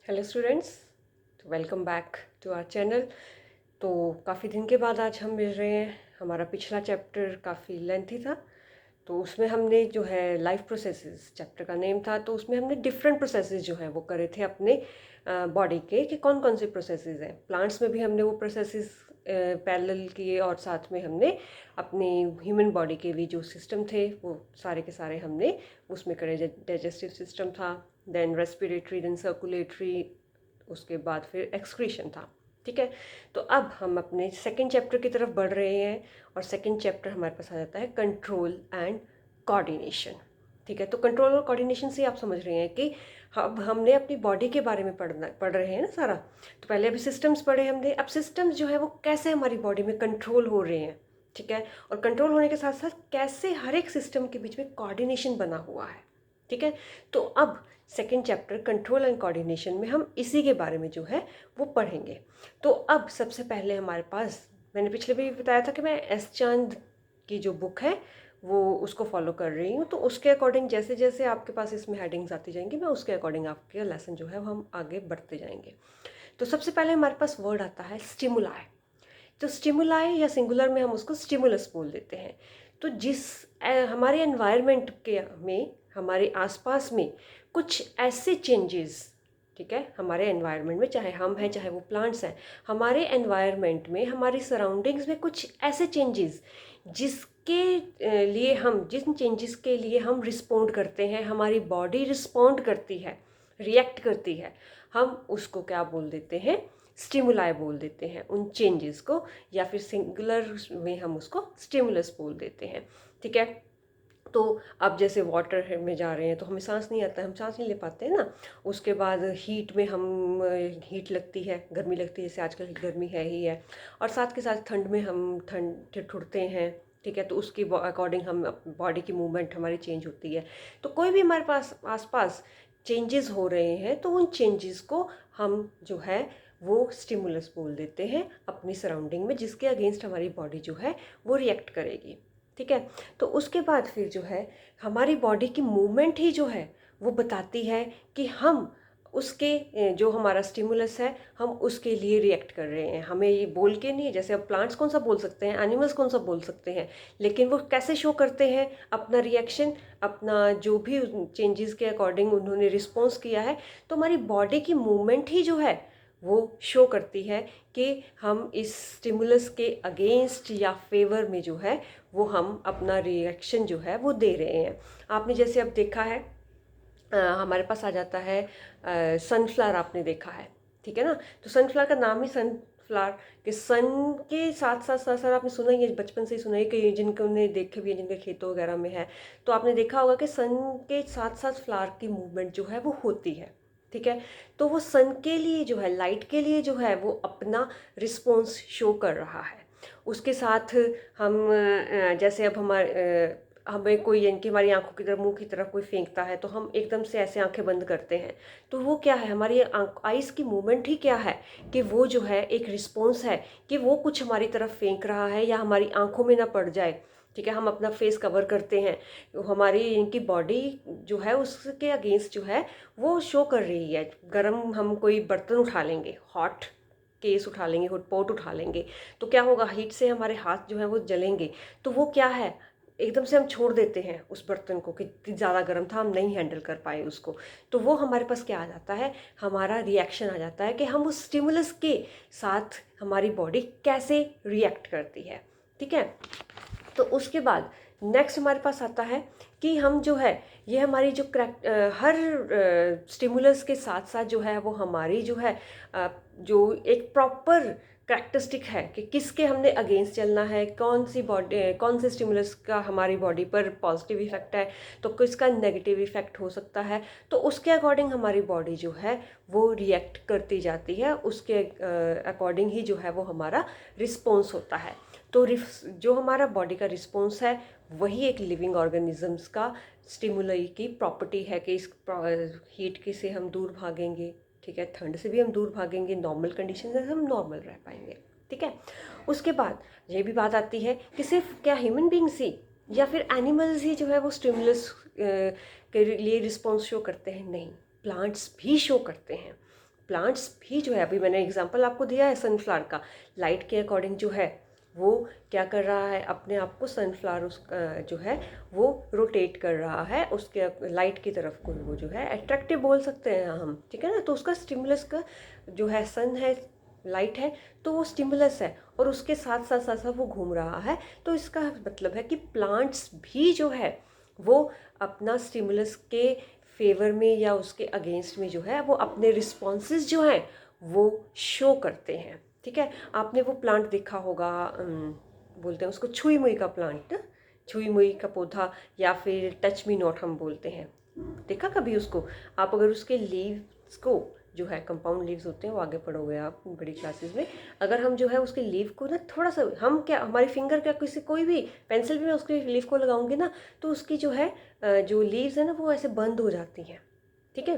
Hello students, तो welcome back to our channel. तो काफ़ी दिन के बाद आज हम मिल रहे हैं। हमारा पिछला चैप्टर काफ़ी लेंथी था, तो उसमें हमने जो है लाइफ प्रोसेसेस चैप्टर का नेम था। तो उसमें हमने डिफरेंट प्रोसेसेस जो है वो करे थे अपने बॉडी के, कि कौन कौन से प्रोसेसेस हैं। प्लांट्स में भी हमने वो प्रोसेसेस पैरेलल किए, और साथ में हमने अपने ह्यूमन बॉडी के भी जो सिस्टम थे वो सारे के सारे हमने उसमें करे। डाइजेस्टिव सिस्टम था, देन रेस्पिरेटरी, देन सर्कुलेटरी, उसके बाद फिर एक्सक्रीशन था। ठीक है, तो अब हम अपने सेकंड चैप्टर की तरफ बढ़ रहे हैं, और सेकंड चैप्टर हमारे पास आ जाता है कंट्रोल एंड कोऑर्डिनेशन। ठीक है, तो कंट्रोल और कोऑर्डिनेशन से आप समझ रहे हैं कि अब हमने अपनी बॉडी के बारे में पढ़ रहे हैं ना सारा। तो पहले अभी सिस्टम्स पढ़े हमने, अब सिस्टम्स जो है वो कैसे हमारी बॉडी में कंट्रोल हो रहे हैं। ठीक है, और कंट्रोल होने के साथ साथ कैसे हर एक सिस्टम के बीच में कोऑर्डिनेशन बना हुआ है। ठीक है, तो अब second chapter control and coordination में हम इसी के बारे में जो है वो पढ़ेंगे। तो अब सबसे पहले हमारे पास, मैंने पिछले भी बताया था कि मैं एस चांद की जो बुक है वो उसको फॉलो कर रही हूँ। तो उसके अकॉर्डिंग जैसे जैसे आपके पास इसमें हेडिंग्स आती जाएंगी, मैं उसके अकॉर्डिंग आपके लेसन जो है वो हम आगे बढ़ते जाएंगे। तो सबसे पहले हमारे पास वर्ड आता है स्टिमुलाई। तो स्टिमुलाई या सिंगुलर में हम उसको स्टिमुलस बोल देते हैं। तो हमारे एनवायरनमेंट के में, हमारे आसपास में कुछ ऐसे चेंजेस, ठीक है, हमारे एनवायरनमेंट में, चाहे हम हैं चाहे वो प्लांट्स हैं, हमारे एनवायरनमेंट में, हमारी सराउंडिंग्स में कुछ ऐसे चेंजेस जिन चेंजेस के लिए हम रिस्पोंड करते हैं, हमारी बॉडी रिस्पोंड करती है, रिएक्ट करती है, हम उसको क्या बोल देते हैं? स्टिमुलाई बोल देते हैं उन चेंजेस को, या फिर सिंगुलर में हम उसको स्टिमुलस बोल देते हैं। ठीक है, तो अब जैसे वाटर में जा रहे हैं तो हमें सांस नहीं आता है, हम सांस नहीं ले पाते हैं ना। उसके बाद हीट में हम हीट लगती है, गर्मी लगती है, जैसे आजकल गर्मी है ही है। और साथ के साथ ठंड में हम ठंड ठुरते हैं। ठीक है, तो उसके अकॉर्डिंग हम बॉडी की मूवमेंट हमारी चेंज होती है। तो कोई भी हमारे पास आसपास चेंजेस हो रहे हैं तो उन चेंजेस को हम जो है वो स्टिमुलस बोल देते हैं अपनी सराउंडिंग में, जिसके अगेंस्ट हमारी बॉडी जो है वो रिएक्ट करेगी। ठीक है, तो उसके बाद फिर जो है हमारी बॉडी की मूवमेंट ही जो है वो बताती है कि हम उसके जो हमारा स्टिमुलस है हम उसके लिए रिएक्ट कर रहे हैं। हमें ये बोल के नहीं, जैसे अब प्लांट्स कौन सा बोल सकते हैं, एनिमल्स कौन सा बोल सकते हैं, लेकिन वो कैसे शो करते हैं अपना रिएक्शन, अपना जो भी चेंजेस के अकॉर्डिंग उन्होंने रिस्पॉन्स किया है। तो हमारी बॉडी की मूवमेंट ही जो है वो शो करती है कि हम इस स्टिमुलस के अगेंस्ट या फेवर में जो है वो हम अपना रिएक्शन जो है वो दे रहे हैं। आपने जैसे अब देखा है, हमारे पास आ जाता है सनफ्लावर, आपने देखा है, ठीक है ना। तो सनफ्लावर का नाम ही सनफ्लावर के सन के साथ साथ साथ साथ आपने सुना ही है, बचपन से ही सुना है कि जिनको ने देखे भी है, जिनके खेतों वगैरह में है, तो आपने देखा होगा कि सन के साथ साथ फ्लावर की मूवमेंट जो है वो होती है। ठीक है, तो वो सन के लिए जो है, लाइट के लिए जो है वो अपना रिस्पॉन्स शो कर रहा है। उसके साथ हम जैसे अब हमें कोई, यानी कि हमारी आंखों की तरफ, मुंह की तरफ कोई फेंकता है तो हम एकदम से ऐसे आंखें बंद करते हैं। तो वो क्या है, हमारी आइज़ की मूवमेंट ही क्या है कि वो जो है एक रिस्पॉन्स है कि वो कुछ हमारी तरफ फेंक रहा है या हमारी आंखों में ना पड़ जाए। ठीक है, हम अपना फेस कवर करते हैं, तो हमारी इनकी बॉडी जो है उसके अगेंस्ट जो है वो शो कर रही है। गर्म हम कोई बर्तन उठा लेंगे, हॉट केस उठा लेंगे, हॉट पॉट उठा लेंगे, तो क्या होगा, हीट से हमारे हाथ जो है वो जलेंगे। तो वो क्या है, एकदम से हम छोड़ देते हैं उस बर्तन को कि ज़्यादा गर्म था, हम नहीं हैंडल कर पाए उसको। तो वो हमारे पास क्या आ जाता है, हमारा रिएक्शन आ जाता है कि हम उस स्टिमुलस के साथ हमारी बॉडी कैसे रिएक्ट करती है। ठीक है, तो उसके बाद नेक्स्ट हमारे पास आता है कि हम जो है, ये हमारी जो हर स्टिमुलस के साथ साथ जो है वो हमारी जो है जो एक प्रॉपर करैक्टरिस्टिक है कि किसके हमने अगेंस्ट चलना है, कौन से स्टिमुलस का हमारी बॉडी पर पॉजिटिव इफेक्ट है, तो किसका नेगेटिव इफेक्ट हो सकता है। तो उसके अकॉर्डिंग हमारी बॉडी जो है वो रिएक्ट करती जाती है, उसके अकॉर्डिंग ही जो है वो हमारा रिस्पॉन्स होता है। तो जो हमारा बॉडी का रिस्पॉन्स है वही एक लिविंग ऑर्गेनिजम्स का स्टिमुलाई की प्रॉपर्टी है कि इस हीट के से हम दूर भागेंगे। ठीक है, ठंड से भी हम दूर भागेंगे, नॉर्मल कंडीशन से हम नॉर्मल रह पाएंगे। ठीक है, उसके बाद ये भी बात आती है कि सिर्फ क्या ह्यूमन बींग्स ही या फिर एनिमल्स ही जो है वो स्टिमुलस के लिए रिस्पॉन्स शो करते हैं? नहीं, प्लांट्स भी शो करते हैं। प्लांट्स भी जो है, अभी मैंने एग्जांपल आपको दिया है सनफ्लावर का, लाइट के अकॉर्डिंग जो है वो क्या कर रहा है, अपने आप को सनफ्लावर उसका जो है वो रोटेट कर रहा है उसके लाइट की तरफ को, वो जो है अट्रैक्टिव बोल सकते हैं हम, ठीक है ना। तो उसका स्टिमुलस का जो है सन है, लाइट है, तो वो स्टिमुलस है और उसके साथ साथ साथ साथ वो घूम रहा है। तो इसका मतलब है कि प्लांट्स भी जो है वो अपना स्टिमुलस के फेवर में या उसके अगेंस्ट में जो है वो अपने रिस्पॉन्सेज जो हैं वो शो करते हैं, ठीक है। आपने वो प्लांट देखा होगा, बोलते हैं उसको छुई मुई का प्लांट, छुई मुई का पौधा, या फिर टच मी नॉट हम बोलते हैं, देखा कभी उसको? आप अगर उसके लीव्स को जो है, कंपाउंड लीव्स होते हैं, वो आगे पढ़ोगे आप बड़ी क्लासेस में, अगर हम जो है उसके लीव को ना थोड़ा सा, हम क्या, हमारी फिंगर क्या, किसी कोई भी पेंसिल भी मैं उसके लीव को लगाऊंगी ना, तो उसकी जो है जो लीव्स है ना वो ऐसे बंद हो जाती हैं, ठीक है।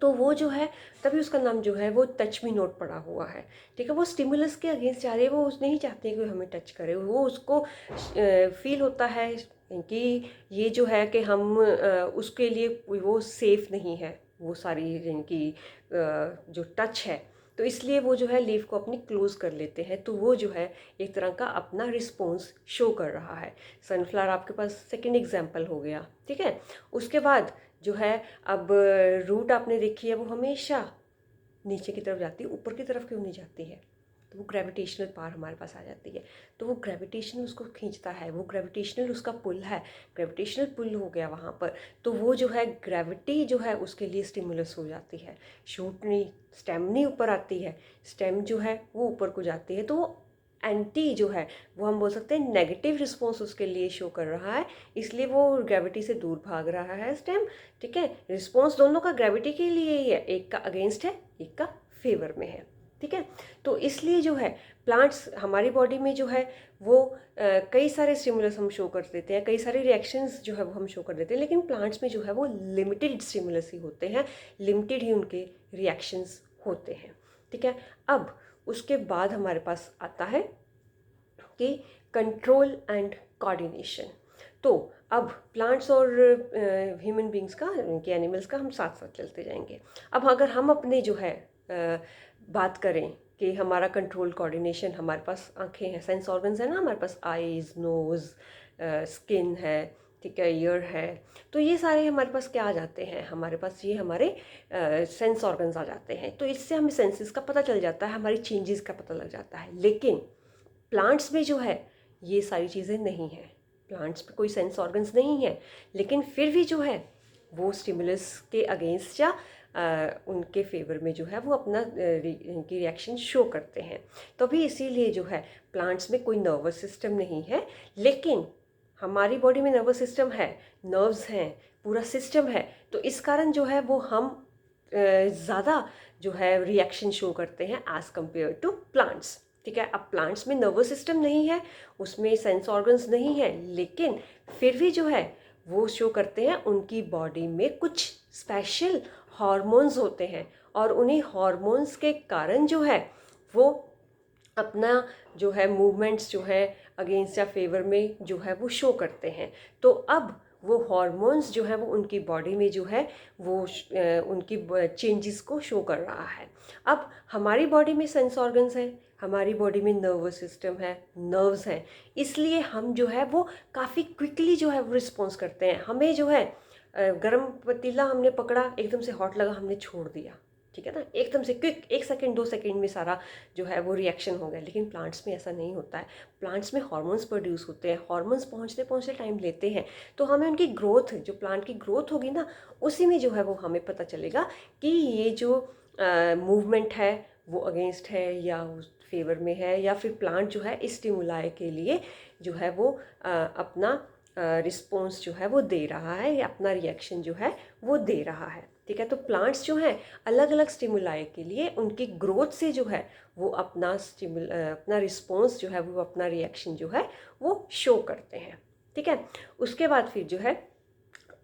तो वो जो है, तभी उसका नाम जो है वो टच मी नोट पड़ा हुआ है, ठीक है। वो स्टिमुलस के अगेंस्ट जा रही है, वो उस नहीं चाहती कि हमें टच करे, वो उसको फील होता है कि ये जो है कि हम उसके लिए वो सेफ़ नहीं है, वो सारी इनकी जो टच है, तो इसलिए वो जो है लीफ को अपनी क्लोज कर लेते हैं। तो वो जो है एक तरह का अपना रिस्पॉन्स शो कर रहा है। सनफ्लावर आपके पास सेकंड एग्जांपल हो गया, ठीक है। उसके बाद जो है, अब रूट आपने देखी है, वो हमेशा नीचे की तरफ जाती है, ऊपर की तरफ क्यों नहीं जाती है? तो वो ग्रेविटेशनल पावर हमारे पास आ जाती है, तो वो ग्रेविटेशन उसको खींचता है, वो ग्रेविटेशनल उसका पुल है, ग्रेविटेशनल पुल हो गया वहाँ पर। तो वो जो है ग्रेविटी जो है उसके लिए स्टिमुलस हो जाती है। शूट नहीं, स्टेम नहीं ऊपर आती है, स्टेम जो है वो ऊपर को जाती है। तो एंटी जो है वो हम बोल सकते हैं नेगेटिव रिस्पॉन्स उसके लिए शो कर रहा है, इसलिए वो ग्रेविटी से दूर भाग रहा है स्टेम, ठीक है। रिस्पॉन्स दोनों का ग्रेविटी के लिए ही है, एक का अगेंस्ट है, एक का फेवर में है, ठीक है। तो इसलिए जो है प्लांट्स हमारी बॉडी में जो है वो कई सारे स्टिमुलस हम शो कर देते हैं, कई सारे रिएक्शंस जो है वो हम शो कर देते हैं, लेकिन प्लांट्स में जो है वो लिमिटेड स्टिमुलस ही होते हैं, लिमिटेड ही उनके रिएक्शंस होते हैं, ठीक है। अब उसके बाद हमारे पास आता है कि कंट्रोल एंड कोऑर्डिनेशन। तो अब प्लांट्स और ह्यूमन बींग्स का, इनके एनिमल्स का हम साथ साथ चलते जाएंगे। अब अगर हम अपने जो है बात करें कि हमारा कंट्रोल कोऑर्डिनेशन, हमारे पास आंखें हैं, सेंस ऑर्गन्स है ना हमारे पास, आईज, नोज़, स्किन है, ठीक है, ईयर है, तो ये सारे हमारे पास क्या आ जाते हैं, हमारे पास ये हमारे सेंस ऑर्गन्स आ जाते हैं। तो इससे हमें सेंसेस का पता चल जाता है, हमारी चेंजेस का पता लग जाता है। लेकिन प्लांट्स में जो है ये सारी चीज़ें नहीं हैं, प्लांट्स में कोई सेंस ऑर्गन्स नहीं है, लेकिन फिर भी जो है वो स्टिमुलस के अगेंस्ट या उनके फेवर में जो है वो अपना इनकी रिएक्शन शो करते हैं। तो अभी इसीलिए जो है प्लांट्स में कोई नर्वस सिस्टम नहीं है, लेकिन हमारी बॉडी में नर्वस सिस्टम है, नर्व्स हैं, पूरा सिस्टम है। तो इस कारण जो है वो हम ज़्यादा जो है रिएक्शन शो करते हैं एज़ कम्पेयर टू प्लांट्स, ठीक है। अब प्लांट्स में नर्वस सिस्टम नहीं है, उसमें सेंस ऑर्गन्स नहीं है, लेकिन फिर भी जो है वो शो करते हैं, उनकी बॉडी में कुछ स्पेशल हार्मोन्स होते हैं और उन्हीं हार्मोन्स के कारण जो है वो अपना जो है मूवमेंट्स जो है अगेंस्ट या फेवर में जो है वो शो करते हैं। तो अब वो हार्मोन्स जो है वो उनकी बॉडी में जो है वो उनकी चेंजेस को शो कर रहा है। अब हमारी बॉडी में सेंस ऑर्गन्स हैं, हमारी बॉडी में नर्वस सिस्टम है, नर्व्स हैं, इसलिए हम जो है वो काफ़ी क्विकली जो है वो रिस्पॉन्स करते हैं। हमें जो है गरम पतीला हमने पकड़ा, एकदम से हॉट लगा, हमने छोड़ दिया, ठीक है ना, एकदम से क्विक, 1 सेकेंड 2 सेकेंड में सारा जो है वो रिएक्शन हो गया। लेकिन प्लांट्स में ऐसा नहीं होता है, प्लांट्स में हार्मोन्स प्रोड्यूस होते हैं, हार्मोन्स पहुँचते पहुँचते टाइम लेते हैं। तो हमें उनकी ग्रोथ, जो प्लांट की ग्रोथ होगी ना, उसी में जो है वो हमें पता चलेगा कि ये जो मूवमेंट है वो अगेंस्ट है या फेवर में है, या फिर प्लांट जो है इस स्टिमुलाई के लिए जो है वो अपना रिस्पॉन्स जो है वो दे रहा है, या अपना रिएक्शन जो है वो दे रहा है, ठीक है। तो प्लांट्स जो हैं अलग अलग स्टिमुलाई के लिए उनकी ग्रोथ से जो है वो अपना रिस्पॉन्स जो है वो अपना रिएक्शन जो है वो शो करते हैं, ठीक है। उसके बाद फिर जो है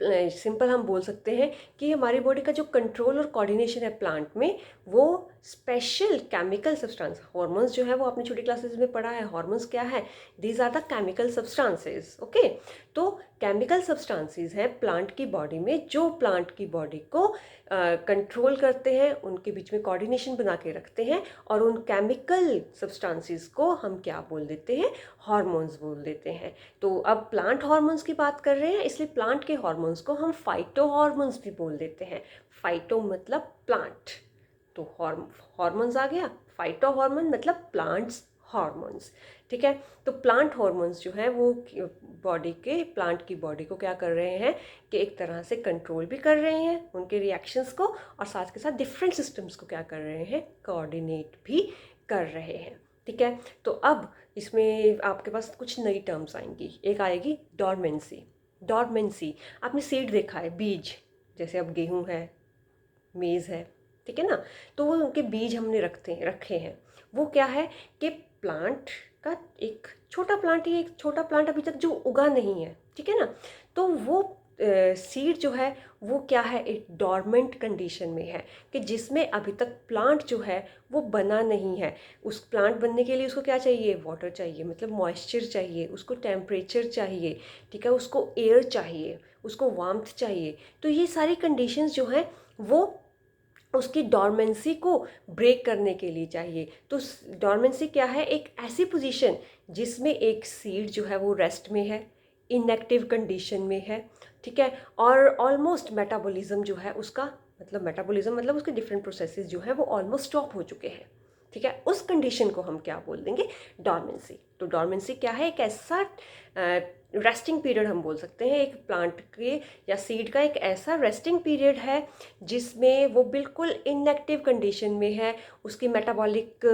सिंपल हम बोल सकते हैं कि हमारी बॉडी का जो कंट्रोल और कोऑर्डिनेशन है प्लांट में, वो स्पेशल केमिकल सब्सटेंस, हार्मोन्स जो है वो आपने छोटी क्लासेस में पढ़ा है, हार्मोन्स क्या है, these are the chemical substances, okay. तो केमिकल सब्सटेंसेस हैं प्लांट की बॉडी में जो प्लांट की बॉडी को कंट्रोल करते हैं, उनके बीच में कोऑर्डिनेशन बना के रखते हैं, और उन केमिकल सब्सटेंसेस को हम क्या बोल देते हैं, हार्मोन्स बोल देते हैं। तो अब प्लांट हार्मोन्स की बात कर रहे हैं, इसलिए प्लांट के हार्मोन्स को हम फाइटो हार्मोन्स भी बोल देते हैं। फाइटो मतलब प्लांट, तो हार्मोन्स आ गया, फाइटो हार्मोन मतलब प्लांट्स हार्मोन्स, ठीक है। तो प्लांट हार्मोन्स जो है वो बॉडी के, प्लांट की बॉडी को क्या कर रहे हैं कि एक तरह से कंट्रोल भी कर रहे हैं उनके रिएक्शंस को, और साथ के साथ डिफरेंट सिस्टम्स को क्या कर रहे हैं, कोऑर्डिनेट भी कर रहे हैं, ठीक है। तो अब इसमें आपके पास कुछ नई टर्म्स आएंगी। एक आएगी डॉर्मेंसी। डॉर्मेंसी, आपने सीड देखा है, बीज, जैसे अब गेहूँ है, मेज़ है, ठीक है ना, तो वो उनके बीज हमने रखे हैं। वो क्या है कि प्लांट का एक छोटा प्लांट, ही एक छोटा प्लांट अभी तक जो उगा नहीं है, ठीक है ना, तो वो सीड जो है वो क्या है, एक डॉर्मेंट कंडीशन में है कि जिसमें अभी तक प्लांट जो है वो बना नहीं है। उस प्लांट बनने के लिए उसको क्या चाहिए, वाटर चाहिए, मतलब मॉइस्चर चाहिए, उसको टेम्परेचर चाहिए, ठीक है, उसको एयर चाहिए, उसको वार्मथ चाहिए। तो ये सारी कंडीशंस जो हैं वो उसकी डॉर्मेंसी को ब्रेक करने के लिए चाहिए। तो डॉर्मेंसी क्या है, एक ऐसी पोजीशन जिसमें एक सीड जो है वो रेस्ट में है, इनएक्टिव कंडीशन में है, ठीक है, और ऑलमोस्ट मेटाबॉलिज्म जो है उसका, मतलब मेटाबॉलिज्म मतलब उसके डिफरेंट प्रोसेसेस जो है वो ऑलमोस्ट स्टॉप हो चुके हैं, ठीक है। उस कंडीशन को हम क्या बोल देंगे, डॉर्मेंसी। तो डॉर्मेंसी क्या है, एक ऐसा रेस्टिंग पीरियड हम बोल सकते हैं, एक प्लांट के या सीड का एक ऐसा रेस्टिंग पीरियड है जिसमें वो बिल्कुल इनएक्टिव कंडीशन में है, उसकी मेटाबॉलिक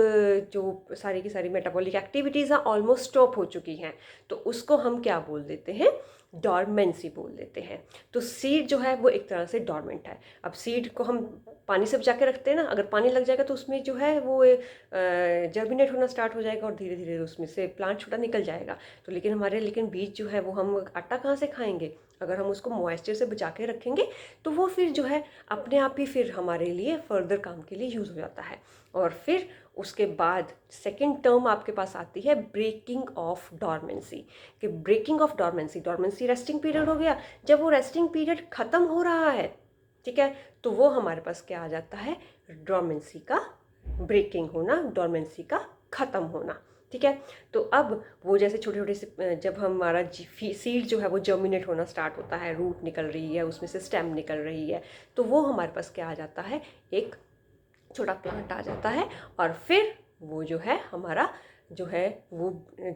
जो सारी की सारी मेटाबॉलिक एक्टिविटीज़ हैं ऑलमोस्ट स्टॉप हो चुकी हैं। तो उसको हम क्या बोल देते हैं, डॉर्मेंसी बोल देते हैं। तो सीड जो है वो एक तरह से डॉर्मेंट है। अब सीड को हम पानी से बचा के रखते हैं ना, अगर पानी लग जाएगा तो उसमें जो है वो जर्मिनेट होना स्टार्ट हो जाएगा और धीरे धीरे उसमें से प्लांट छोटा निकल जाएगा। तो लेकिन बीज जो है वो हम आटा कहाँ से खाएंगे, अगर हम उसको मॉइस्चर से बचा के रखेंगे तो वो फिर जो है अपने आप ही फिर हमारे लिए फर्दर काम के लिए यूज़ हो जाता है। और फिर उसके बाद सेकेंड टर्म आपके पास आती है ब्रेकिंग ऑफ डॉर्मेंसी, कि breaking of dormancy, dormancy resting period हो गया, जब वो रेस्टिंग पीरियड ख़त्म हो रहा है, ठीक है, तो वो हमारे पास क्या आ जाता है, डॉर्मेंसी का ब्रेकिंग होना, डॉर्मेंसी का ख़त्म होना, ठीक है। तो अब वो जैसे छोटे छोटे से जब हमारा सीड जो है वो जर्मिनेट होना स्टार्ट होता है, रूट निकल रही है, उसमें से स्टेम निकल रही है, तो वो हमारे पास क्या आ जाता है, एक छोटा प्लांट आ जाता है, और फिर वो जो है हमारा जो है वो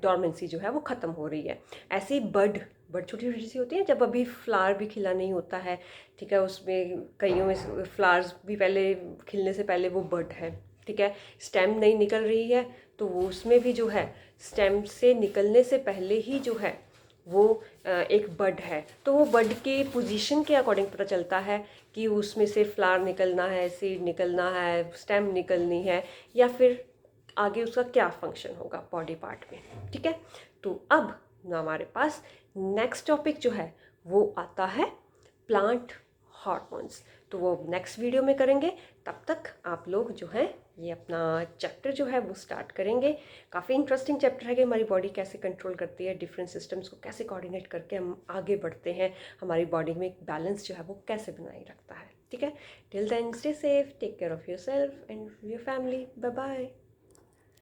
डॉर्मेंसी जो है वो ख़त्म हो रही है। ऐसे ही बड छोटी छोटी सी होती है, जब अभी फ्लावर भी खिला नहीं होता है, ठीक है, उसमें कईयों में फ्लावर्स भी पहले खिलने से पहले वो बड है, ठीक है, स्टेम नहीं निकल रही है, तो वो उसमें भी जो है स्टेम से निकलने से पहले ही जो है वो एक बड है। तो वो बड के पोजीशन के अकॉर्डिंग पता चलता है कि उसमें से फ्लावर निकलना है, सीड निकलना है, स्टेम निकलनी है, या फिर आगे उसका क्या फंक्शन होगा बॉडी पार्ट में, ठीक है। तो अब हमारे पास नेक्स्ट टॉपिक जो है वो आता है प्लांट हार्मोन्स, तो वो नेक्स्ट वीडियो में करेंगे। तब तक आप लोग जो है ये अपना चैप्टर जो है वो स्टार्ट करेंगे। काफ़ी इंटरेस्टिंग चैप्टर है कि हमारी बॉडी कैसे कंट्रोल करती है, डिफरेंट सिस्टम्स को कैसे कोऑर्डिनेट करके हम आगे बढ़ते हैं, हमारी बॉडी में एक बैलेंस जो है वो कैसे बनाए रखता है, ठीक है। Till then stay safe, take care of yourself and your family, bye bye.